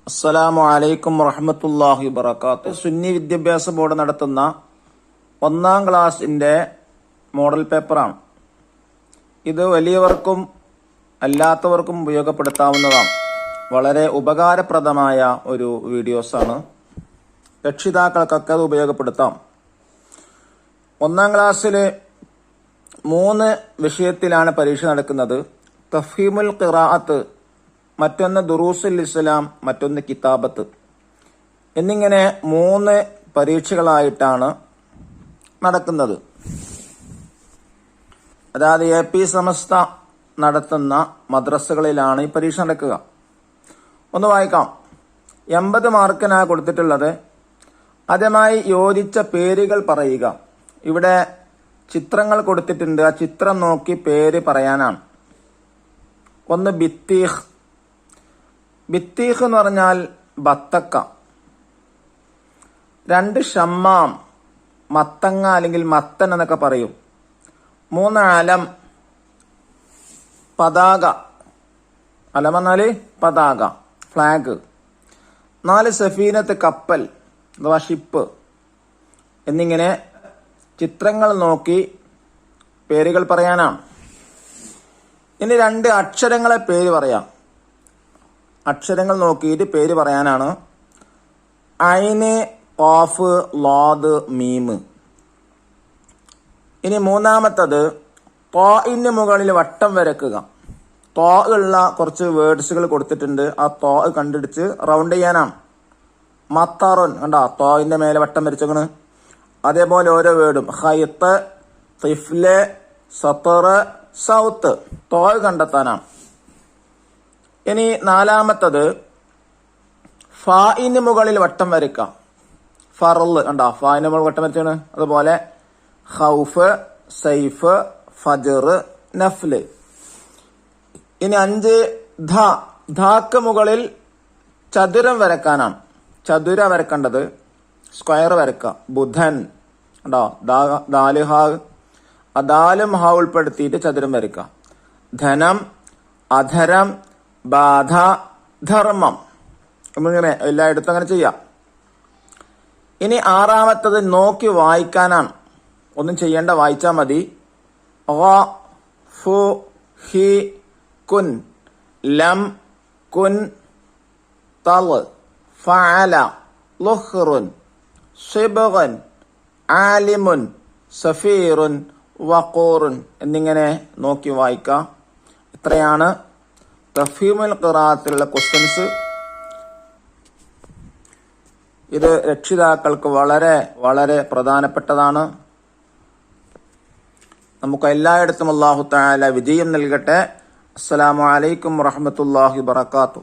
അസ്സലാമു അലൈക്കും വറഹ്മത്തുള്ളാഹി വബറകാതുഹു. സുന്നി വിദ്യാഭ്യാസ ബോർഡ് നടത്തുന്ന 1ാം ക്ലാസിന്റെ മോഡൽ പേപ്പറാണ്. ഇത് വലിയവർക്കും അല്ലാത്തവർക്കും ഉപയോഗപ്പെടുത്താവുന്നതാണ്. വളരെ ഉപകാരപ്രദമായ ഒരു വീഡിയോസാണ്. രക്ഷിതാക്കൾക്കൊക്കെ അത് ഉപയോഗപ്പെടുത്താം. 1ാം ക്ലാസ്സിൽ 3 വിഷയത്തിലാണ് പരീക്ഷ നടക്കുന്നത്. തഫ്ഹീമുൽ ഖിറാഅത്ത്, മറ്റൊന്ന് ദുറൂസുൽ ഇസ്ലാം, മറ്റൊന്ന് കിതാബത്ത് എന്നിങ്ങനെ 3 പരീക്ഷകളായിട്ടാണ് നടക്കുന്നത്. അതായത് AP സമസ്ത നടത്തുന്ന മദ്രസകളിലാണ് ഈ പരീക്ഷ നടക്കുക. ഒന്ന് വായിക്കാം. 80 മാർക്കിനാണ് കൊടുത്തിട്ടുള്ളത്. ആദ്യമായി യോജിച്ച പേരുകൾ പറയുക. ഇവിടെ ചിത്രങ്ങൾ കൊടുത്തിട്ടുണ്ട്. ആ ചിത്രം നോക്കി പേര് പറയാനാണ്. ഒന്ന് ബിത്തീഖ്. ബിത്തീഖ് എന്ന് പറഞ്ഞാൽ ബത്തക്ക. 2 ഷമ്മാം, മത്തങ്ങ അല്ലെങ്കിൽ മത്തൻ എന്നൊക്കെ പറയും. 3 അലം, പതാക. അലം പറഞ്ഞാല് പതാക, ഫ്ലാഗ്. 4 സഫീനത്ത്, കപ്പൽ അഥവാ ഷിപ്പ് എന്നിങ്ങനെ ചിത്രങ്ങൾ നോക്കി പേരുകൾ പറയാനാണ്. ഇനി 2 അക്ഷരങ്ങളെ പേര് പറയാം. അക്ഷരങ്ങൾ നോക്കിയിട്ട് പേര് പറയാനാണ്. ഐന്, ഖാഫ്, ലാദ്, മീം. ഇനി 3ാമത്തത് ത്വാഇന് മുകളിൽ വട്ടം വരക്കുക. ത്വാ ഉള്ള കുറച്ച് വേർഡ്സുകൾ കൊടുത്തിട്ടുണ്ട്. ആ ത്വാ കണ്ടുപിടിച്ച് റൗണ്ട് ചെയ്യാനാണ്. മത്താറുൻ കണ്ടാ, ത്വാഇന്റെ മേലെ വട്ടം വരച്ചേക്കണ്. അതേപോലെ ഓരോ വേർഡും ഹൈത്ത്, തിഫ്ല്, സത്തർ, സൗത്ത് ത്വാ കണ്ടെത്താനാണ്. ഇനി 4ാമത്തത് ഫാഇന് മുകളിൽ വട്ടം വരയ്ക്കാം. ഫറല് കണ്ടാ, ഫാഇന് മുകളിൽ വട്ടം വരച്ചാണ്. അതുപോലെ ഖൗഫ്, സൈഫ്, ഫജർ, നഫ്ല്. ഇനി 5 ധാക്ക് മുകളിൽ ചതുരം വരക്കാനാണ്. ചതുര വരക്കേണ്ടത്, സ്ക്വയർ വരക്കാം. ബുധൻ കണ്ടോ, ദാല് ഹാ, ദാലും ഹാ ഉൾപ്പെടുത്തിയിട്ട് ചതുരം വരക്കാം. ധനം, അധരം, ബാധ, ധർമ്മം എന്നിങ്ങനെ എല്ലായിടത്തും അങ്ങനെ ചെയ്യാം. ഇനി 6ാമത്തത് നോക്കി വായിക്കാനാണ്. ഒന്നും ചെയ്യേണ്ട, വായിച്ചാൽ മതി. ഫു, ഹി, കുൻ, ലം, കുൻ, തൽ, ഫഅല, ലുഹ്റുൻ, സിബ്ഗൻ, ആലിമുൻ, സഫീറുൻ, വഖൂറുൻ എന്നിങ്ങനെ നോക്കി വായിക്കാം. ഇത്രയാണ് തഫ്ഹീമുൽ ഖിറാഅത്തിലുള്ള ക്വസ്റ്റ്യൻസ്. ഇത് രക്ഷിതാക്കൾക്ക് വളരെ വളരെ പ്രധാനപ്പെട്ടതാണ്. നമുക്ക് എല്ലായിടത്തും അല്ലാഹു തആല വിജയം നൽകട്ടെ. അസ്സലാമു അലൈക്കും വറഹ്മത്തുള്ളാഹി വബറകാതുഹു.